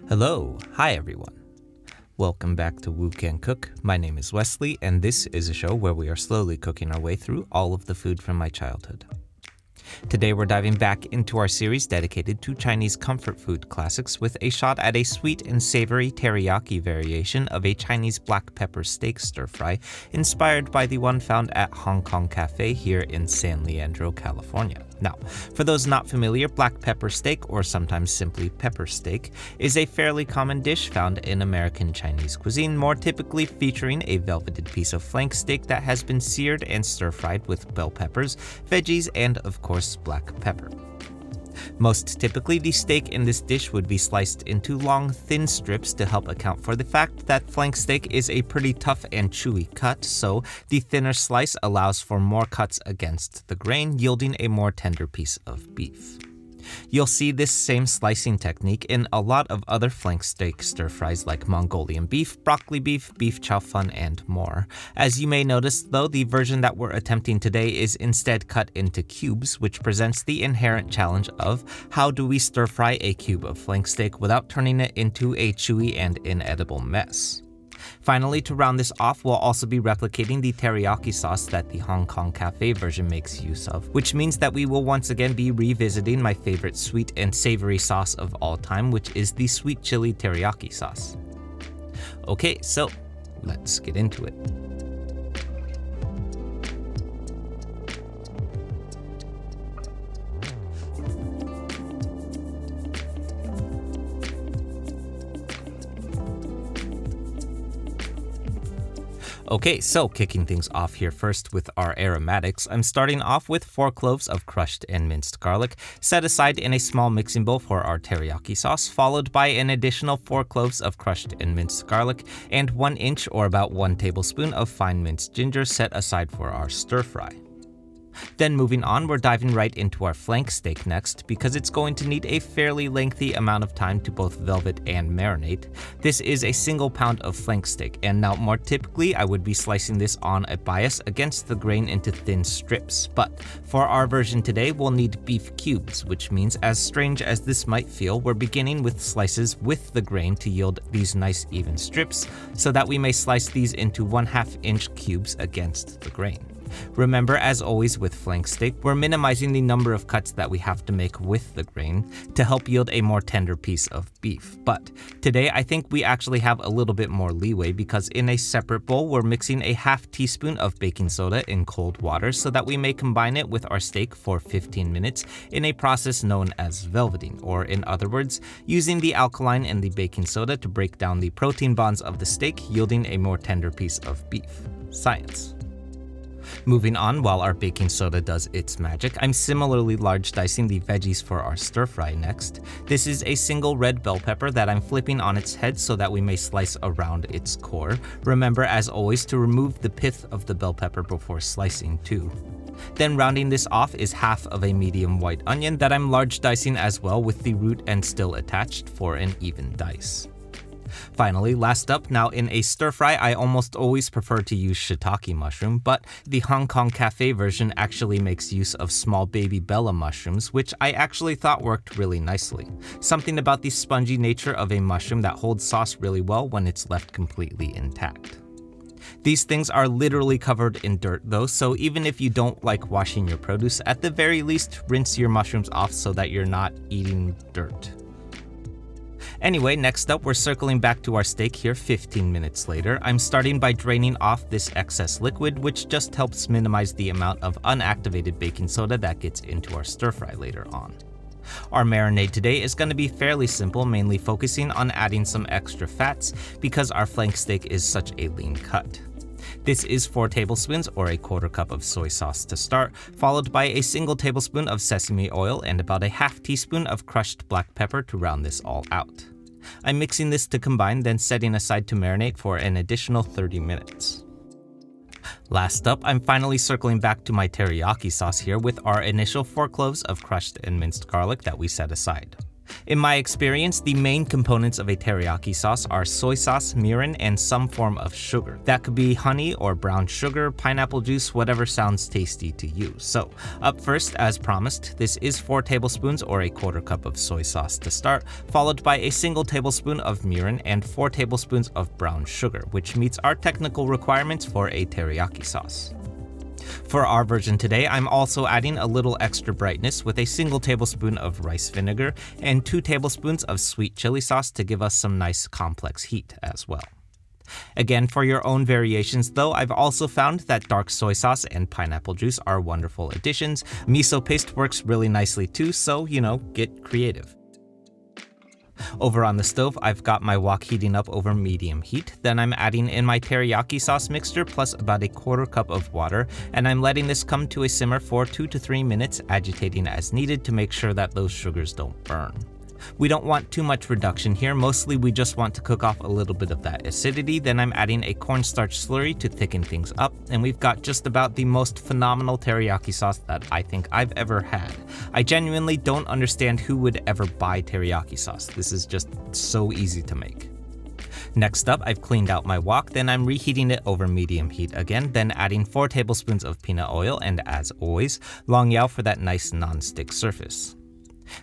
Hello, hi everyone. Welcome back to Woo Can Cook. My name is Wesley, and this is a show where we are slowly cooking our way through all of the food from my childhood. Today we're diving back into our series dedicated to Chinese comfort food classics with a shot at a sweet and savory teriyaki variation of a Chinese black pepper steak stir-fry inspired by the one found at Hong Kong Cafe here in San Leandro, California. Now, for those not familiar, black pepper steak, or sometimes simply pepper steak, is a fairly common dish found in American Chinese cuisine, more typically featuring a velveted piece of flank steak that has been seared and stir-fried with bell peppers, veggies, and of course, black pepper. Most typically, the steak in this dish would be sliced into long, thin strips to help account for the fact that flank steak is a pretty tough and chewy cut, so the thinner slice allows for more cuts against the grain, yielding a more tender piece of beef. You'll see this same slicing technique in a lot of other flank steak stir-fries like Mongolian beef, broccoli beef, beef chow fun, and more. As you may notice though, the version that we're attempting today is instead cut into cubes, which presents the inherent challenge of how do we stir-fry a cube of flank steak without turning it into a chewy and inedible mess. Finally, to round this off, we'll also be replicating the teriyaki sauce that the Hong Kong Cafe version makes use of, which means that we will once again be revisiting my favorite sweet and savory sauce of all time, which is the sweet chili teriyaki sauce. Okay, so let's get into it. Okay, so kicking things off here first with our aromatics, I'm starting off with 4 cloves of crushed and minced garlic, set aside in a small mixing bowl for our teriyaki sauce, followed by an additional 4 cloves of crushed and minced garlic, and 1 inch or about 1 tablespoon of fine minced ginger set aside for our stir-fry. Then moving on, we're diving right into our flank steak next because it's going to need a fairly lengthy amount of time to both velvet and marinate. This is a single pound of flank steak, and now more typically I would be slicing this on a bias against the grain into thin strips, but for our version today we'll need beef cubes, which means as strange as this might feel, we're beginning with slices with the grain to yield these nice even strips so that we may slice these into 1/2 inch cubes against the grain. Remember, as always with flank steak, we're minimizing the number of cuts that we have to make with the grain to help yield a more tender piece of beef. But today I think we actually have a little bit more leeway because in a separate bowl we're mixing a 1/2 teaspoon of baking soda in cold water so that we may combine it with our steak for 15 minutes in a process known as velveting, or in other words, using the alkaline in the baking soda to break down the protein bonds of the steak, yielding a more tender piece of beef. Science. Moving on, while our baking soda does its magic, I'm similarly large dicing the veggies for our stir-fry next. This is a single red bell pepper that I'm flipping on its head so that we may slice around its core. Remember, as always, to remove the pith of the bell pepper before slicing too. Then rounding this off is 1/2 of a medium white onion that I'm large dicing as well with the root and still attached for an even dice. Finally, last up, now in a stir-fry, I almost always prefer to use shiitake mushroom, but the Hong Kong Cafe version actually makes use of small baby bella mushrooms, which I actually thought worked really nicely. Something about the spongy nature of a mushroom that holds sauce really well when it's left completely intact. These things are literally covered in dirt though, so even if you don't like washing your produce, at the very least, rinse your mushrooms off so that you're not eating dirt. Anyway, next up, we're circling back to our steak here 15 minutes later. I'm starting by draining off this excess liquid, which just helps minimize the amount of unactivated baking soda that gets into our stir-fry later on. Our marinade today is going to be fairly simple, mainly focusing on adding some extra fats because our flank steak is such a lean cut. This is 4 tablespoons or a 1/4 cup of soy sauce to start, followed by a single tablespoon of sesame oil and about a 1/2 teaspoon of crushed black pepper to round this all out. I'm mixing this to combine, then setting aside to marinate for an additional 30 minutes. Last up, I'm finally circling back to my teriyaki sauce here with our initial 4 cloves of crushed and minced garlic that we set aside. In my experience, the main components of a teriyaki sauce are soy sauce, mirin, and some form of sugar. That could be honey or brown sugar, pineapple juice, whatever sounds tasty to you. So, up first, as promised, this is 4 tablespoons or a quarter cup of soy sauce to start, followed by a single tablespoon of mirin and 4 tablespoons of brown sugar, which meets our technical requirements for a teriyaki sauce. For our version today, I'm also adding a little extra brightness with a single tablespoon of rice vinegar and 2 tablespoons of sweet chili sauce to give us some nice complex heat as well. Again, for your own variations though, I've also found that dark soy sauce and pineapple juice are wonderful additions. Miso paste works really nicely too, so get creative. Over on the stove, I've got my wok heating up over medium heat. Then I'm adding in my teriyaki sauce mixture plus about a quarter cup of water, and I'm letting this come to a simmer for 2 to 3 minutes, agitating as needed to make sure that those sugars don't burn. We don't want too much reduction here, mostly we just want to cook off a little bit of that acidity. Then I'm adding a cornstarch slurry to thicken things up, and we've got just about the most phenomenal teriyaki sauce that I think I've ever had. I genuinely don't understand who would ever buy teriyaki sauce. This is just so easy to make. Next up, I've cleaned out my wok, then I'm reheating it over medium heat again, then adding 4 tablespoons of peanut oil and, as always, long yao for that nice non-stick surface.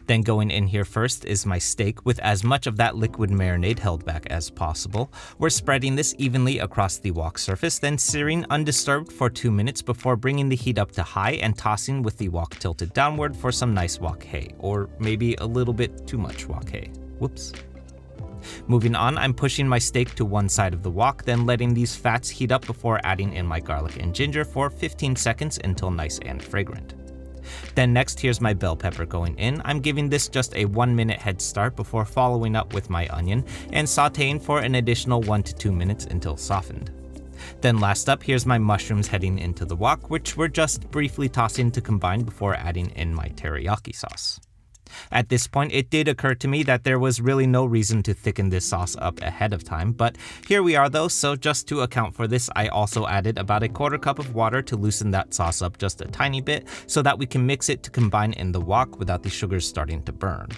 Then going in here first is my steak with as much of that liquid marinade held back as possible. We're spreading this evenly across the wok surface, then searing undisturbed for 2 minutes before bringing the heat up to high and tossing with the wok tilted downward for some nice wok hei, or maybe a little bit too much wok hei. Whoops. Moving on, I'm pushing my steak to one side of the wok, then letting these fats heat up before adding in my garlic and ginger for 15 seconds until nice and fragrant. Then next, here's my bell pepper going in. I'm giving this just a 1-minute head start before following up with my onion and sauteing for an additional 1 to 2 minutes until softened. Then last up, here's my mushrooms heading into the wok, which we're just briefly tossing to combine before adding in my teriyaki sauce. At this point, it did occur to me that there was really no reason to thicken this sauce up ahead of time, but here we are though, so just to account for this, I also added about a quarter cup of water to loosen that sauce up just a tiny bit so that we can mix it to combine in the wok without the sugars starting to burn.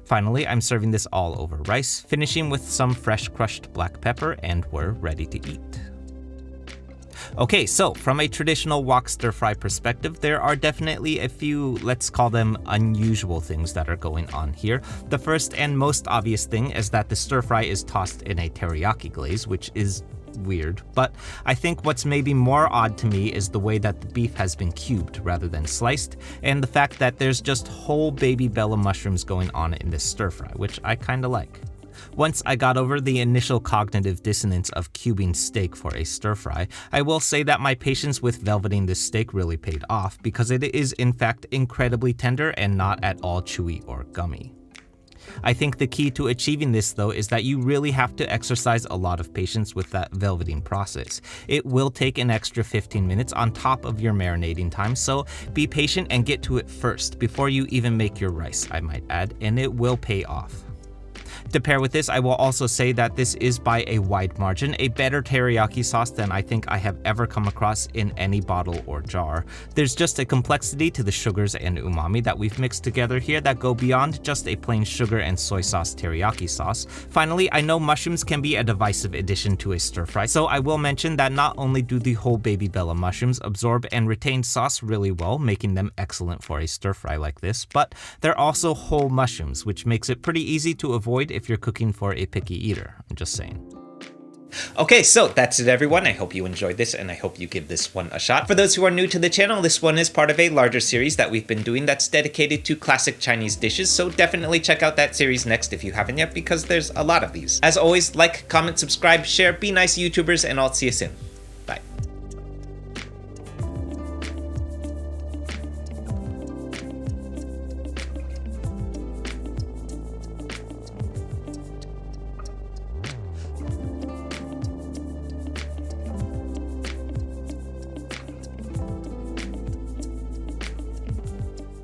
Finally, I'm serving this all over rice, finishing with some fresh crushed black pepper, and we're ready to eat. Okay, so from a traditional wok stir-fry perspective, there are definitely a few, let's call them unusual things that are going on here. The first and most obvious thing is that the stir-fry is tossed in a teriyaki glaze, which is weird, but I think what's maybe more odd to me is the way that the beef has been cubed rather than sliced, and the fact that there's just whole baby bella mushrooms going on in this stir-fry, which I kinda like. Once I got over the initial cognitive dissonance of cubing steak for a stir-fry, I will say that my patience with velveting this steak really paid off because it is in fact incredibly tender and not at all chewy or gummy. I think the key to achieving this though is that you really have to exercise a lot of patience with that velveting process. It will take an extra 15 minutes on top of your marinating time, so be patient and get to it first before you even make your rice, I might add, and it will pay off. To pair with this, I will also say that this is by a wide margin a better teriyaki sauce than I think I have ever come across in any bottle or jar. There's just a complexity to the sugars and umami that we've mixed together here that go beyond just a plain sugar and soy sauce teriyaki sauce. Finally, I know mushrooms can be a divisive addition to a stir-fry, so I will mention that not only do the whole baby bella mushrooms absorb and retain sauce really well, making them excellent for a stir-fry like this, but they're also whole mushrooms, which makes it pretty easy to avoid if you're cooking for a picky eater. I'm just saying. Okay, so that's it everyone. I hope you enjoyed this and I hope you give this one a shot. For those who are new to the channel, this one is part of a larger series that we've been doing that's dedicated to classic Chinese dishes, so definitely check out that series next if you haven't yet because there's a lot of these. As always, like, comment, subscribe, share, be nice YouTubers, and I'll see you soon.